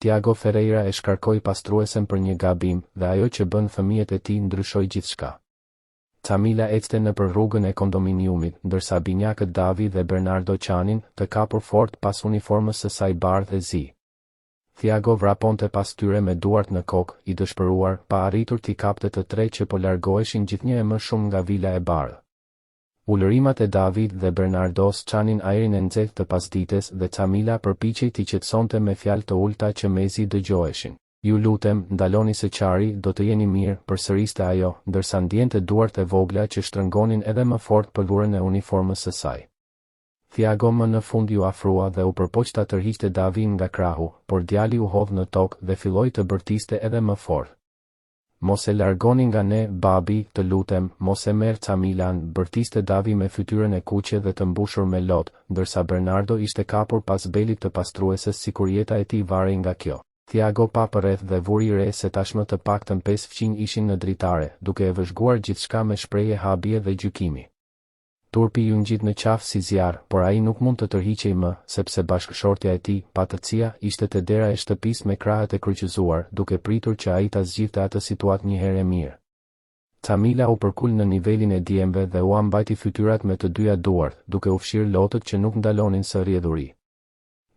Tiago Ferreira e shkarkoi pastruesen për një gabim dhe ajo që bën fëmijët e tij ndryshoi gjithçka. Camila ecte nëpër rrugën e kondominiumit, ndërsa binjakët Davi dhe Bernardo qanin, të kapur fort pas uniformës së saj bardhë e zi. Tiago vraponte pas tyre me duart në kokë, i dëshpëruar, pa arritur t'i kapte të tre që po largoheshin gjithnjë e më shumë nga vila e bardhë. Ulërimat e David dhe Bernardos qanin ajrin e nxehtë të pasdites dhe Camila përpiqej t'i qetësonte me fjalë të ulta që mezi dëgjoheshin. Ju lutem, ndaloni së qari, do të jeni mirë, përsëriste ajo, ndërsa ndjente duart e vogla që shtrëngonin edhe më fort pëllurën e uniformës së saj. Tiago më në fund ju afrua dhe u përpoq ta tërhiqte Davin nga krahu, por djali u hodh në tokë dhe filloi të bërtiste edhe më fort. Mos e largoni nga ne, babi, të lutem, mos e merr Camilan, bërtiste Davi me fytyrën e kuqe dhe të mbushur me lot, ndërsa Bernardo ishte kapur pas belit të pastruesës sikur jeta e tij varej nga kjo. Tiago pa përreth dhe vuri re se tashmë të paktën 500 ishin në dritare, duke e vëzhguar gjithçka me shprehje habie dhe gjykimi. Turpi ju ngjit në qafë si zjarr, por ai nuk mund të tërhiqej më, sepse bashkëshortja e tij, Patëcia, ishte te dera e shtëpisë me krahët e kryqëzuar, duke pritur që ai ta zgjidhte atë situatë një herë mirë. Camila u përkul në nivelin e djemve dhe u mbajti fytyrat me të dyja duart, duke u fshirë lotët që nuk ndalonin së rrjedhuri.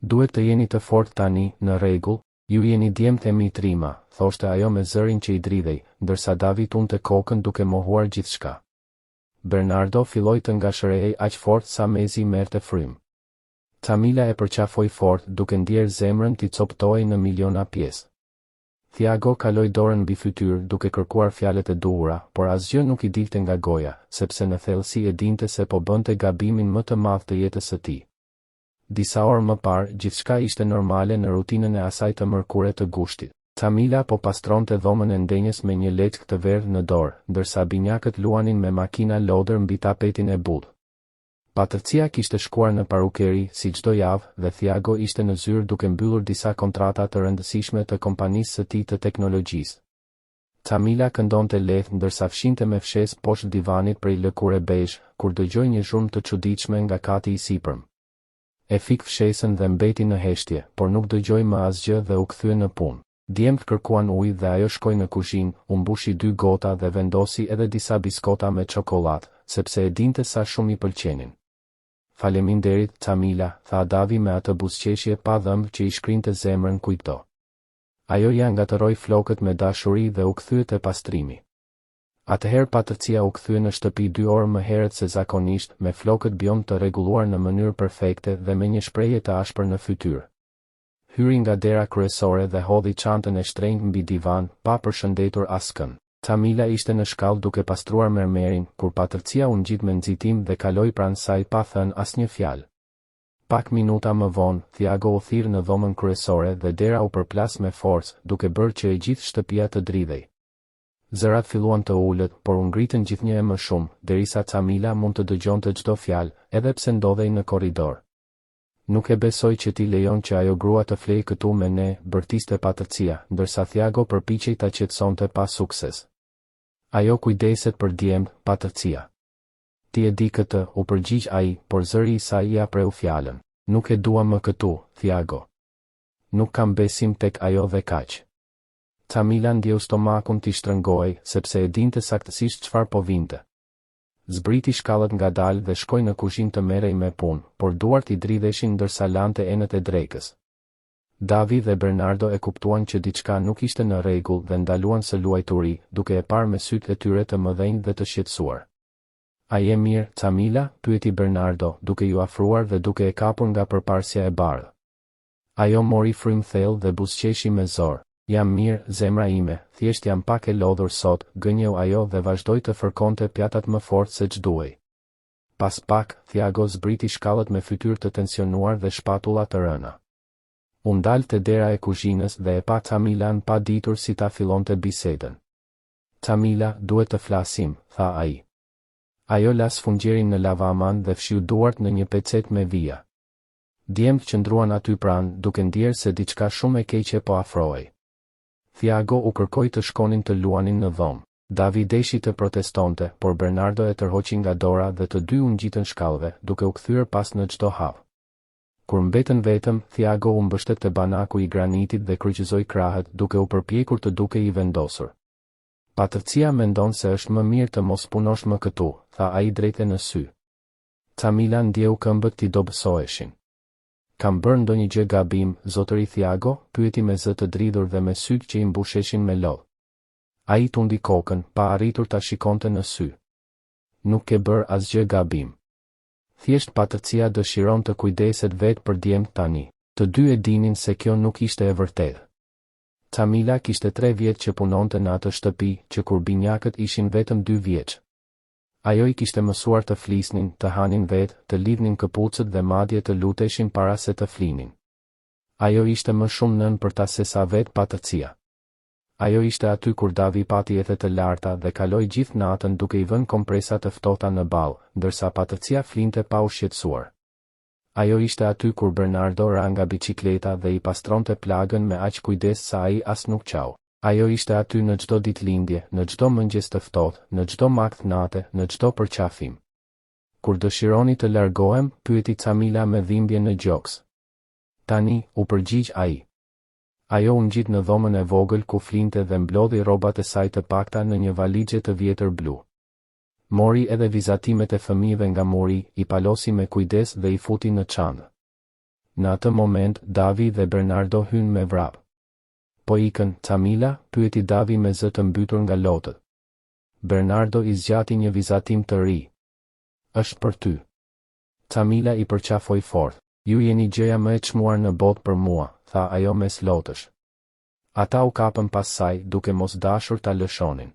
Duhet të jeni të fortë tani, në rregull, ju jeni djemtë e mi trima, thoshte ajo me zërin që i dridhej, ndërsa Davi tunte kokën duke mohuar gjithçka. Bernardo filloi të ngashërehej aq fort sa mezi merrte frym. Camila e përqafoi fort, duke ndjerë zemrën t'i coptohej në miliona pjesë. Tiago kaloi dorën mbi fytyrë duke kërkuar fjalët e duhura, por asgjë nuk i dilte nga goja, sepse në thellësi e dinte se po bënte gabimin më të madh të jetës së tij. Disa orë më parë, gjithçka ishte normale në rutinën e asaj të mërkure të gushtit. Camila po pastronte dhomën e ndenjës me një leckë të verdhë në dorë, ndërsa binjakët luanin me makina lodër mbi tapetin e budh. Patëcia kishte shkuar në parukeri, si çdo javë, dhe Tiago ishte në zyrë duke mbyllur disa kontrata të rëndësishme të kompanisë së tij të teknologjisë. Camila këndonte lehtë ndërsa fshinte me fshesë poshtë divanit prej lëkure bezh, kur dëgjoi një zhurmë të çuditshme nga kati i sipërm. E fik fshesën dhe mbeti në heshtje, por nuk dëgjoi më asgjë dhe u kthye në punë. Djemtë kërkuan ujë dhe ajo shkoi në kuzhinë, u mbushi 2 gota dhe vendosi edhe disa biskota me çokoladë, sepse e dinte sa shumë i pëlqenin. Faleminderit, Camila, tha Davi me atë buzëqeshje pa dhëmbë që i shkrinte zemrën kujto. Ajo ja ngatëroi flokët me dashuri dhe u kthye te pastrimi. Atëherë Patëcia u kthye në shtëpi 2 orë më herët se zakonisht, me flokët biom të rregulluar në mënyrë perfekte dhe me një shprehje të ashpër në fytyrë. Hyri nga dera kryesore dhe hodhi çantën e shtrenjtë mbi divan, pa përshëndetur askën. Camila ishte në shkallë duke pastruar mermerin, kur Patëcia u ngjit me nxitim dhe kaloi pranë saj pa thënë asnjë fjalë. Pak minuta më vonë, Tiago u thirr në dhomën kryesore dhe dera u përplas me forcë, duke bërë që e gjithë shtëpia të dridhej. Zërat filluan të ulët, por u ngritën gjithnjë e më shumë, derisa Camila mund të dëgjonte çdo fjalë, edhe pse ndodhej në korridor. Nuk e besoj që ti lejon që ajo grua të flej këtu me ne, bërtiste Patëcia, ndërsa Tiago përpiqej ta qetësonte pa sukses. Ajo kujdeset për djemt, Patëcia. Ti e di këtë, u përgjigj ai, por zëri i saj ia preu fjalën. Nuk e dua më këtu, Tiago. Nuk kam besim tek ajo dhe kaq. Camila ndjeu stomakun t'i shtrëngoi, sepse e dinte saktësisht çfarë po vinte. Zbriti shkallët ngadalë dhe shkoi në kuzhinë të merrej me punë, por duart i dridheshin ndërsa lante enët e drekës. Davi dhe Bernardo e kuptuan që diçka nuk ishte në rregull dhe ndaluan së luajturi, duke e parë me sytë e tyre të mëdhenj dhe të shqetësuar. A je mirë, Camila? Pyeti Bernardo, duke ju afruar dhe duke e kapur nga përparsja e bardhë. Ajo mori frym thellë dhe buzëqeshi me zor. Jam mirë, zemra ime, thjesht jam pak e lodhur sot, gënjeu ajo dhe vazhdoi të fërkonte pjatat më fort se ç'duhej. Pas pak, Tiago zbriti shkallët me fytyrë të tensionuar dhe shpatulla të rëna. U ndal te dera e kuzhinës dhe e pa Camilan pa ditur si ta fillonte bisedën. Camila, duhet të flasim, tha ai. Ajo las fungjerin në lavaman dhe fshiu duart në një pecet me vija. Djemtë qëndruan aty pranë, duke ndjerë se diçka shumë e keqe po afrohej. Tiago u kërkoi të shkonin të luanin në dhomë. Davi deshi të protestonte, por Bernardo e tërhoqi nga dora dhe të dy u ngjitën shkallëve, duke u kthyer pas në çdo havë. Kur mbetën vetëm, Thiago u mbështet te banaku I granitit dhe kryqëzoi krahët duke u përpjekur të duke I vendosur. Patricia mendon se është më mirë të mos punosh më këtu, tha ai drejtë në sy. Camila ndjeu këmbët t'i dobësoheshin. Kam bërë ndonjë gjë gabim, zotëri Thiago, pyeti me zë të dridhur dhe me sytë që I mbusheshin me lodh. Ai tundi kokën, pa arritur ta shikonte në sy. Nuk ke bërë asgjë gabim. Thjesht Patricia dëshiron të kujdeset vetë për djemt tani. Të dy e dinin se kjo nuk ishte e vërtetë. Camila kishte 3 vjet që punonte në atë shtëpi, që kur binjakët ishin vetëm 2 vjeç. Ajo I kishte mësuar të flisnin, të hanin vetë, të lidhnin këpucët dhe madje të luteshin para se të flinin. Ajo ishte më shumë nën për ta se sa vetë Patricia. Ajo ishte aty kur Davi pati ethe të larta dhe kaloi gjithë natën duke I vënë kompresa të ftohta në ball, ndërsa Patricia flinte pa u shqetësuar. Ajo ishte aty kur Bernardo ra nga bicikleta dhe I pastronte plagën me aq kujdes sa ai as nuk qau. Ajo ishte aty në çdo ditëlindje, në çdo mëngjes të ftohtë, në çdo makth nate, në çdo përqafim. Kur dëshironi të largohem, pyeti Camila me dhimbje në gjoks. Tani, u përgjigj ai. Ajo u ngjit në dhomën e vogël ku flinte dhe mblodhi rrobat e saj të pakta në një valixhe të vjetër blu. Mori edhe vizatimet e fëmijëve nga muri, I palosi me kujdes dhe I futi në çantë. Në atë moment, Davi dhe Bernardo hynë me vrap. Po ikën, Camila, pyeti Davi me zë të mbytur nga lotët. Bernardo I zgjati një vizatim të ri. Është për ty. Camila I përqafoi fort. Ju jeni gjëja më e çmuar në botë për mua, tha ajo mes lotësh. Ata u kapën pas saj, duke mos dashur ta lëshonin.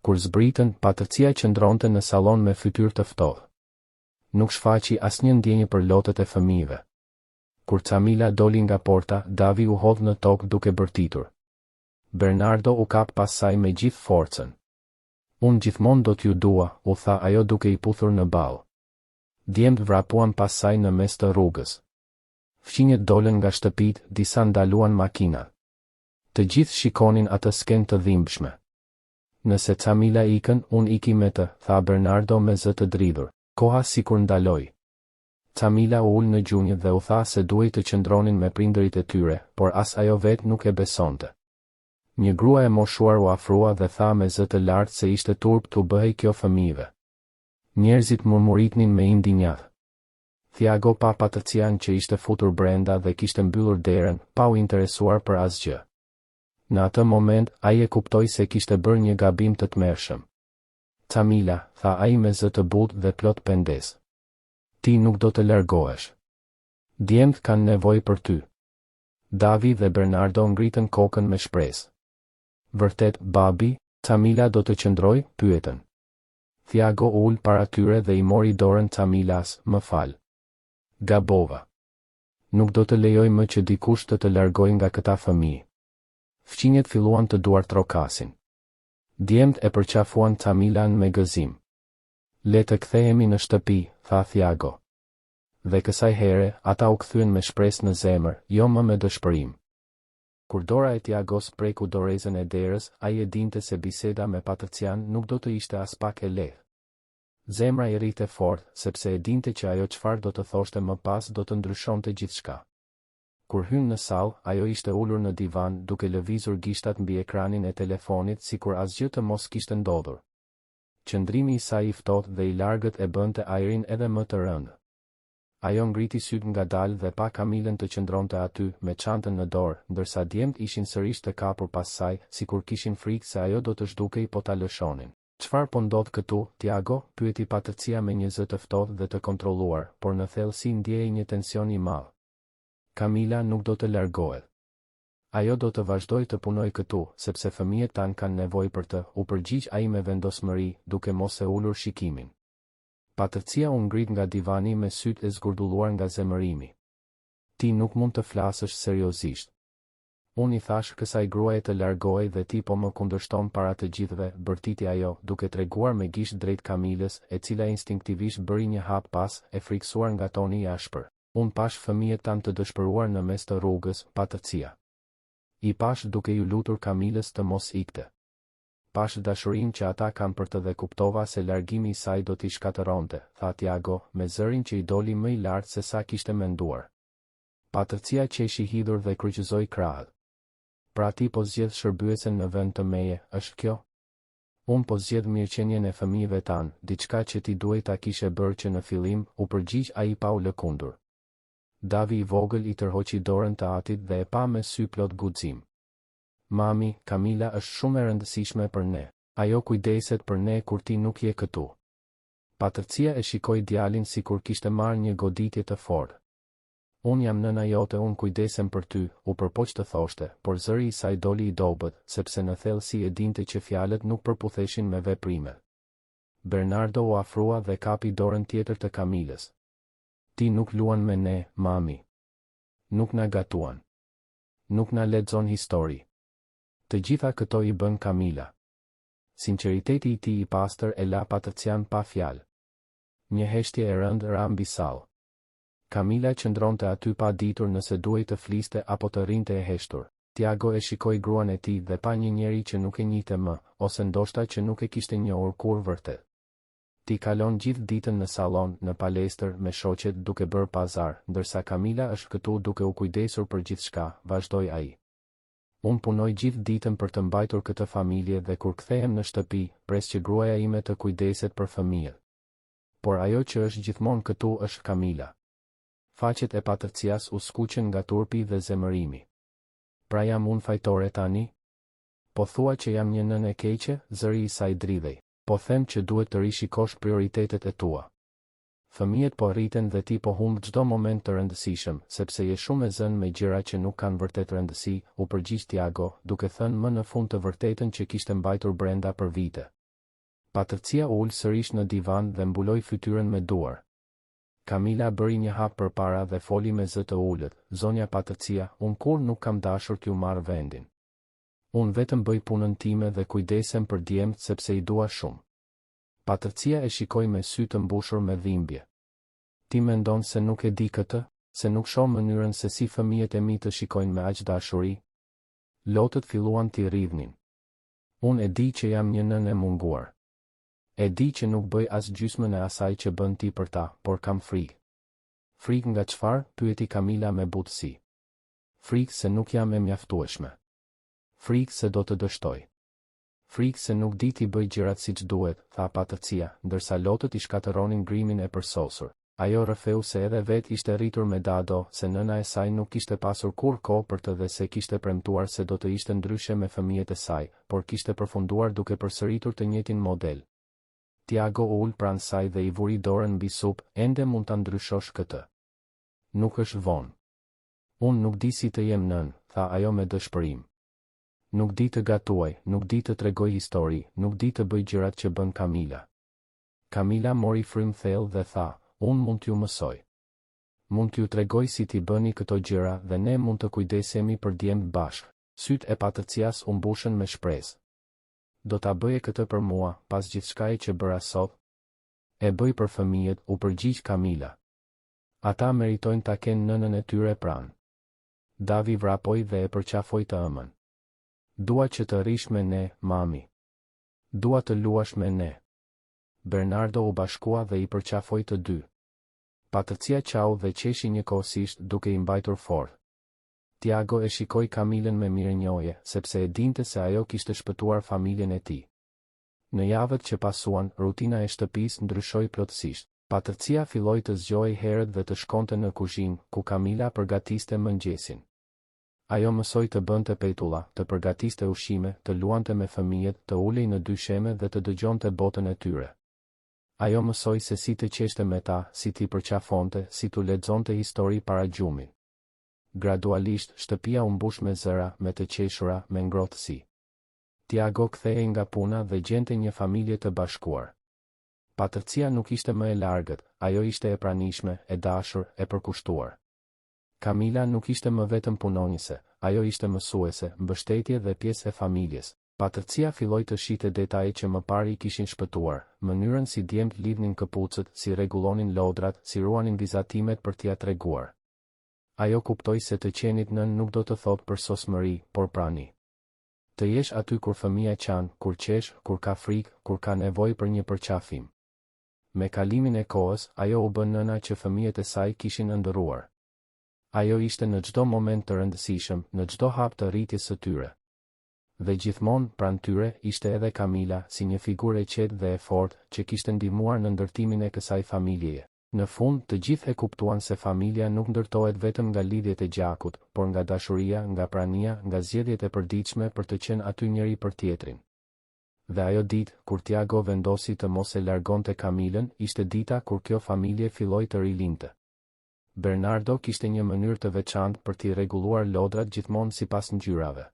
Kur zbritën, Patricia qëndronte në sallon me fytyrë të ftohtë. Nuk shfaqi asnjë ndjenjë për lotët e fëmijëve. Kur Camila doli nga porta, Davi u hodh në tokë duke bërtitur. Bernardo u kap pas saj me gjithë forcën. Unë gjithmonë do t'ju dua, u tha ajo duke I puthur në ball. Djemt vrapuan pas saj në mes të rrugës. Fqinjet dolën nga shtëpit, disa ndaluan makinat. Të gjithë shikonin atë skenë të dhimbshme. Nëse Camila ikën, unë iki me të, tha Bernardo me zë të dridhur. Koha sikur ndaloi. Camila u ul në gjunjë dhe u tha se duhej të qëndronin me prindërit e tyre, por as ajo vetë nuk e besonte. Një grua e moshuar u afrua dhe tha me zë të lartë se ishte turp t'u bëhej kjo fëmijëve. Njerëzit murmuritnin me indinjat. Thiago pa Patrician që ishte futur brenda dhe kishte mbyllur derën, pa u interesuar për asgjë. Në atë moment, ai e kuptoi se kishte bërë një gabim të tmerrshëm. Camila, tha ai me zë të butë dhe plot pendes. Ti nuk do të largohesh. Djemt kanë nevojë për ty. Davi dhe Bernardo ngritën kokën me shpresë. Vërtet, babi, Camila do të qëndroj, pyetën. Thiago ul para tyre dhe I mori dorën Camilas, më fal. Gabova. Nuk do të lejoj më që dikush të largoj nga këta fëmijë. Fqinjet filluan të duartrokasin. Djemt e përqafuan Camilan me gëzim. Le të kthehemi në shtëpi, tha Thiago. Dhe kësaj here, ata u kthyen me shpresë në zemër, jo më me dëshpërim. Kur dora e Thiagos preku dorezën e derës, ai e dinte se biseda me Patrician nuk do të ishte as pak e lehtë. Zemra I rrite fort, sepse e dinte që ajo çfarë do të thoshte më pas do të ndryshonte gjithçka. Kur hyn në sallë, ajo ishte ulur në divan duke lëvizur gishtat mbi ekranin e telefonit sikur asgjë të mos kishte ndodhur. Qëndrimi I saj I ftohtë dhe I largët e bënte ajrin edhe më të rëndë. Ajo ngriti syt ngadalë dhe pa Camilën të qëndronte aty me çantën në dorë, ndërsa djemt ishin sërish të kapur pas saj, sikur kishin frikë se ajo do të zhdukej po ta lëshonin. Çfarë po ndodh këtu, Thiago? Pyeti Patricia me një zë të ftohtë dhe të kontrolluar, por në thellësi ndjej një tension I madh. Camila nuk do të largohet. Ajo do të vazhdoj të punoj këtu, sepse fëmijët tanë kanë nevojë për të, u përgjigj ai me vendosmëri, duke mos e ulur shikimin. Patricia u ngrit nga divani me sytë e zgurdulluar nga zemërimi. Ti nuk mund të flasësh seriozisht. Unë I thash kësaj gruaje të largohej dhe ti po më kundërshton para të gjithëve, bërtiti ajo, duke treguar me gisht drejt Camilës, e cila instinktivisht bëri një hap pas, e friksuar nga toni I ashpër. Unë pash fëmijët tanë të dëshpëruar në mes të rrugës, Patricia. I pash duke ju lutur Camilës të mos ikte. Pash dashurinë që ata kanë për të dhe kuptova se largimi I saj do t'i shkatëronte, tha Thiago, me zërin që I doli më I lartë se sa kishte menduar. Patërcia qeshi hidhur dhe kryqëzoi krahët. Pra ti po zgjedh shërbyesen në vend të meje, është kjo? Unë po zgjedh mirëqenien e fëmijëve tanë, diçka që ti duhej ta kishe bërë që në fillim, u përgjigj ai pa u lëkundur. Davi i vogël i tërhoqi dorën të atit dhe e pa me sy plot guxim. Mami, Kamila është shumë e rëndësishme për ne. Ajo kujdeset për ne kur ti nuk je këtu. Patërcia e shikoi djalin sikur kishte marrë një goditje të fortë. Unë jam nëna jote, unë kujdesem për ty, u përpoq të thoshte, por zëri i saj doli i dobët, sepse në thellësi e dinte që fjalët nuk përputheshin me veprimet. Bernardo u afrua dhe kapi dorën tjetër të Kamilës. Ti nuk luan me ne, mami. Nuk na gatuan. Nuk na lexon histori. Të gjitha këto i bën Kamila. Sinqeriteti i tij i pastër e la Patërcian pa fjalë. Një heshtje e rëndë ra mbi sallë. Kamila qëndronte aty pa ditur nëse duhej të fliste apo të rinte e heshtur. Tiago e shikoi gruan e tij dhe pa një njeri që nuk e njihte më, ose ndoshta që nuk e kishte njohur kur vërtet. Ti kalon gjithë ditën në sallon, në palestër, me shoqet duke bërë pazar, ndërsa Kamila është këtu duke u kujdesur për gjithçka, vazhdoi ai. Unë punoj gjithë ditën për të mbajtur këtë familje dhe kur kthehem në shtëpi, pres që gruaja ime të kujdeset për fëmijët. Por ajo që është gjithmonë këtu është Kamila. Faqet e Patërcias u skuqën nga turpi dhe zemërimi. Pra jam unë fajtore tani? Po thua që jam një nënë e keqe, zëri i saj dridhej. Po them që duhet të rishikosh prioritetet e tua. Fëmijët po rriten dhe ti po humb çdo moment të rëndësishëm, sepse je shumë e zënë me gjëra që nuk kanë vërtet rëndësi, u përgjigj Tiago, duke thënë më në fund të vërtetën që kishte mbajtur brenda për vite. Patërcia u ul sërish në divan dhe mbuloi fytyrën me duar. Kamila bëri një hap përpara dhe foli me zë të ulët, zonja Patërcia, unë kur nuk kam dashur t'ju marr vendin. Unë vetëm bëj punën time dhe kujdesem për djemtë sepse i dua shumë. Patërcia e shikoi me sy të mbushur me dhimbje. Ti mendon se nuk e di këtë, se nuk shoh mënyrën se si fëmijët e mi të shikojnë me aq dashuri? Lotët filluan t'i rridhnin. Unë e di që jam një nënë e munguar. E di që nuk bëj as gjysmën e asaj që bën ti për ta, por kam frikë. Frikë nga çfarë? Pyeti Kamila me butësi. Frikë se nuk jam e mjaftueshme. Frikë se do të dështoj. Frikë se nuk di ti bëj gjërat siç duhet, tha Patërcia, ndërsa lotët i shkatëronin grimin e përsosur. Ajo rrëfeu se edhe vet ishte rritur me dado, se nëna e saj nuk kishte pasur kur kohë për të dhe se kishte premtuar se do të ishte ndryshe me fëmijët e saj, por kishte përfunduar duke përsëritur të njëjtin model. Tiago u ul pranë saj dhe i vuri dorën mbi supë, ende mund ta ndryshosh këtë. Nuk është vonë. Unë nuk di si të jem nën, tha ajo me dëshpërim. Nuk di të gatuaj, nuk di të tregoj histori, nuk di të bëj gjërat që bën Kamila. Kamila mori frym thellë dhe tha, unë mund t'ju mësoj. Mund t'ju tregoj si t'i bëni këto gjëra dhe ne mund të kujdesemi për djemt bashkë. Syt e Patërcias u mbushën me shpresë. Do ta bëje këtë për mua, pas gjithçkaje që bëra sot? E bëj për fëmijët, u përgjigj Kamila. Ata meritojnë ta kenë nënën e tyre pranë. Davi vrapoi dhe e përqafoi të ëmën. Dua që të rish me ne, mami. Dua të luash me ne. Bernardo u bashkua dhe i përqafoi të dy. Patërcia qau dhe qeshi njëkohësisht duke i mbajtur fort. Tiago e shikoi Kamilën me mirënjohje, sepse e dinte se ajo kishte shpëtuar familjen e tij. Në javët që pasuan, rutina e shtëpisë ndryshoi plotësisht. Patërcia filloi të zgjohej herët dhe të shkonte në kuzhinë, ku Kamila përgatiste mëngjesin. Ajo mësoi të bënte pejtulla, të përgatiste ushqime, të luante me fëmijët, të ulej në dysheme dhe të dëgjonte botën e tyre. Ajo mësoi se si të qeshte me ta, si t'i përqafonte, si t'u lexonte histori para gjumit. Gradualisht, shtëpia u mbush me zëra, me të qeshura, me ngrohtësi. Tiago kthehej nga puna dhe gjente një familje të bashkuar. Patërcia nuk ishte më e largët, ajo ishte e pranishme, e dashur, e përkushtuar. Kamila nuk ishte më vetëm punonjëse, ajo ishte mësuese, mbështetje dhe pjesë e familjes. Patërcia filloi të shite detaje që më parë i kishin shpëtuar, mënyrën si djemt lidhnin këpucët, si rregullonin lodrat, si ruanin vizatimet për t'ia treguar. Ajo kuptoi se të qenit nën nuk do të thotë për sosmëri, por prani. Të jesh aty kur fëmia qan, kur qesh, kur ka frikë, kur ka nevojë për një përqafim. Me kalimin e kohës, ajo u bën nëna që fëmijët e saj kishin ëndërruar. Ajo ishte në çdo moment të rëndësishëm, në çdo hap të rritjes së tyre. Dhe gjithmonë pranë tyre ishte edhe Camila, si një figurë e qetë dhe e fortë, që kishte ndihmuar në ndërtimin e kësaj familjeje. Në fund, të gjithë e kuptuan se familja nuk ndërtohet vetëm nga lidhjet e gjakut, por nga dashuria, nga prania, nga zgjedhjet e përditshme për të qenë aty njëri për tjetrin. Dhe ajo ditë, kur Tiago vendosi të mos e largonte Camilën, ishte dita kur kjo familje filloi të rilinte. Bernardo kishte një mënyrë të veçantë për t'i rregulluar lodrat gjithmonë sipas ngjyrave.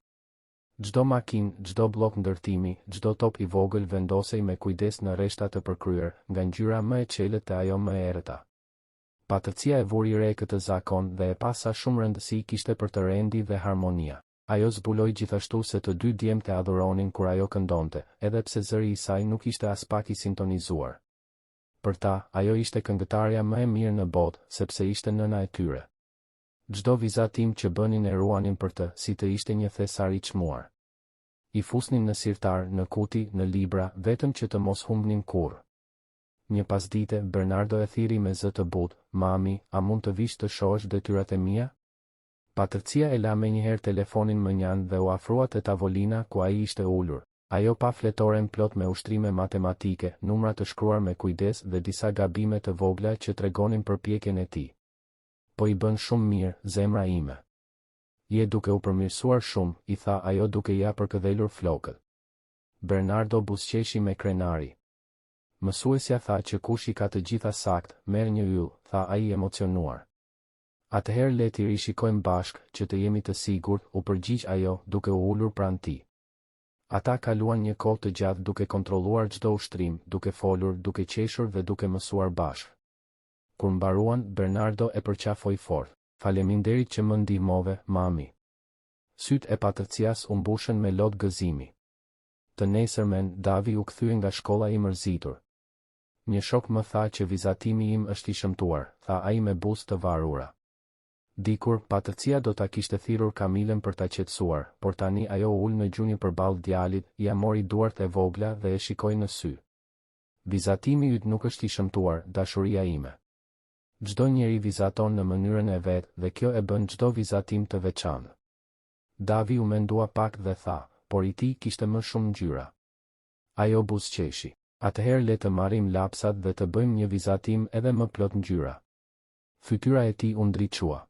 Çdo makinë, çdo blok ndërtimi, çdo top i vogël vendosej me kujdes në rreshta të përkryer, nga ngjyra më e qelët te ajo më e errëta. Patërcia e vuri re këtë zakon dhe e pa sa shumë rëndësi kishte për të rendi dhe harmonia. Ajo zbuloi gjithashtu se të dy djemtë e adhuronin kur ajo këndonte, edhe pse zëri i saj nuk ishte as pak i sintonizuar. Për ta, ajo ishte këngëtarja më e mirë në botë, sepse ishte nëna e tyre. Çdo vizatim që bënin e ruanin për të, si të ishte një thesar i çmuar. I fusnin në sirtar, në kuti, në libra, vetëm që të mos humbnin kurrë. Një pasdite, Bernardo e thiri me zë të butë, "Mami, a mund të vish të shohësh detyrat e mia?" Patërcia e la menjëherë telefonin mënjan dhe u afrua te tavolina ku ai ishte ulur. Ajo pa fletoren plot me ushtrime matematike, numra të shkruar me kujdes dhe disa gabime të vogla që tregonin përpjekjen e tij. "Po i bën shumë mirë, zemra ime. Je duke u përmirësuar shumë," i tha ajo duke ja përkëdhelur flokët. Bernardo buzëqeshi me krenari. "Mësuesja tha që kush i ka të gjitha sakt, merr një yll," tha ai emocionuar. "Atëherë le t'i rishikojmë bashkë, që të jemi të sigurt," u përgjigj ajo, duke u ulur pranë tij. Ata kaluan një kohë të gjatë duke kontrolluar çdo ushtrim, duke folur, duke qeshur dhe duke mësuar bashkë. Kur mbaruan, Bernardo e përqafoi fort. "Faleminderit që më ndihmove, mami." Sytë e Patërcias u mbushën me lot gëzimi. Të nesërmen, Davi u kthye nga shkolla i mërzitur. "Një shok më tha që vizatimi im është i shëmtuar," tha ai me buzë të varura. Dikur, Patërcia do ta kishte thirrur Camilën për ta qetësuar, por tani ajo u ul në gjunjë përballë djalit, ja mori duart e vogla dhe e shikoi në sy. "Vizatimi yt nuk është i shëmtuar, dashuria ime. Çdo njeri vizaton në mënyrën e vet dhe kjo e bën çdo vizatim të veçantë." Davi u mendua pak dhe tha, "Por i ti kishte më shumë ngjyra." Ajo buzëqeshi. "Atëherë le të marrim lapsat dhe të bëjmë një vizatim edhe më plot ngjyra." Fytyra e tij u ndriçua.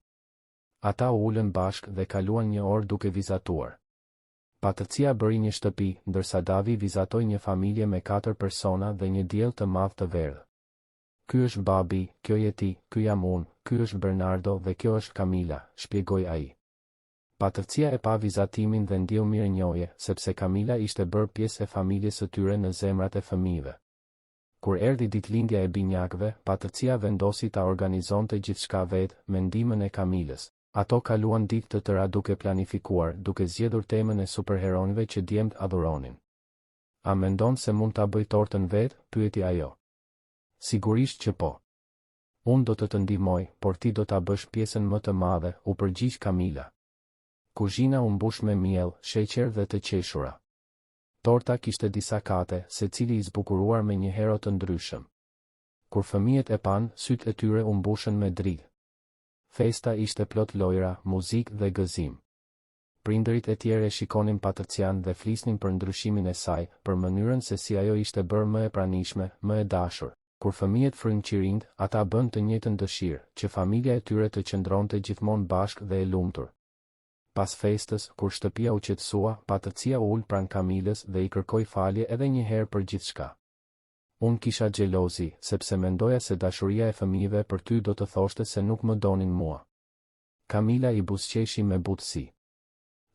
Ata u ulën bashkë dhe kaluan një orë duke vizatuar. Patërcia bëri një shtëpi, ndërsa Davi vizatoi një familje me 4 persona dhe një diell të madh të verdhë. "Ky është babi, kjo je ti, ky jam unë, ky është Bernardo dhe kjo është Camila," shpjegoi ai. Patërcia e pa vizatimin dhe ndjeu mirënjohje, sepse Camila ishte bërë pjesë e familjes së tyre në zemrat e fëmijëve. Kur erdhi ditëlindja e binjakëve, Patërcia vendosi ta organizonte gjithçka vetë, me ndihmën e Camilës. Ato kaluan ditë të tëra duke planifikuar, duke zgjedhur temën e superheronjve që djemtë adhuronin. "A mendon se mund ta bëj tortën vetë?" pyeti ajo. "Sigurisht që po. Unë do të ndihmoj, por ti do ta bësh pjesën më të madhe," u përgjigj Camila. Kuzhina u mbush me miell, sheqer dhe të qeshura. Torta kishte disa kate, secili i zbukuruar me një hero të ndryshëm. Kur fëmijët e pan, sytë e tyre u mbushën me dritë. Festa ishte plot lojra, muzikë dhe gëzim. Prindërit e tjerë e shikonin Patërcian dhe flisnin për ndryshimin e saj, për mënyrën se si ajo ishte bërë më e pranishme, më e dashur. Kur fëmijët frynqirind, ata bën të njëjtën dëshirë, që familja e tyre të qëndronte gjithmonë bashkë dhe e lumtur. Pas festës, kur shtëpia u qetësua, Patërcia u ul pranë Camilës dhe i kërkoi falje edhe një herë për gjithçka. "Unë kisha xhelozi, sepse mendoja se dashuria e fëmijëve për ty do të thoshte se nuk më donin mua." Camila i buzëqeshi me butësi.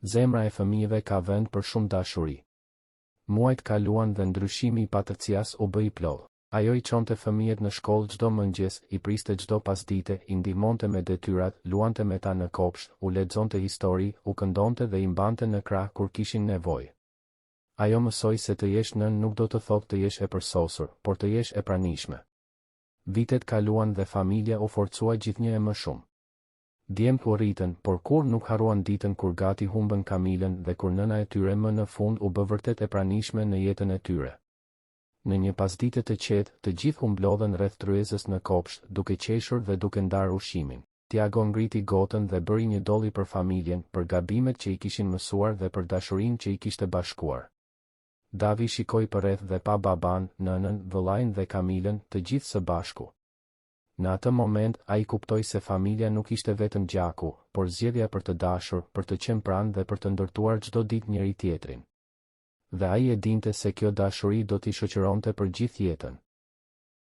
Zemra e fëmijëve ka vend për shumë dashuri. Muajt kaluan dhe ndryshimi i Patërcias u bë i plot. Ajo i çonte fëmijët në shkollë çdo mëngjes, i priste çdo pasdite, i ndihmonte me detyrat, luante me ta në kopsht, u lexonte histori, u këndonte dhe i mbante në krah kur kishin nevojë. Ajo mësoi se të jesh nën nuk do të thotë të jesh e përsosur, por të jesh e pranishme. Vitet kaluan dhe familja u forcua gjithnjë e më shumë. Djemtë u rritën, por kur nuk harruan ditën kur gati humbën Camilën dhe kur nëna e tyre më në fund u bë vërtet e pranishme në jetën e tyre. Në një pasdite të qetë, të gjithë u mblodhen rreth tryezës në kopsht, duke qeshur dhe duke ndarë ushqimin. Tiago ngriti gotën dhe bëri një dolli për familjen, për gabimet që i kishin mësuar dhe për dashurinë që i kishte bashkuar. Davi shikoi përreth dhe pa baban, nënën, vëllain dhe Kamilën, të gjithë së bashku. Në atë moment, ai kuptoi se familja nuk ishte vetëm gjaku, por zgjedhja për të dashur, për të qenë pranë dhe për të ndërtuar çdo ditë njëri tjetrin. Dhe ai e dinte se kjo dashuri do t'i shoqëronte për gjithë jetën.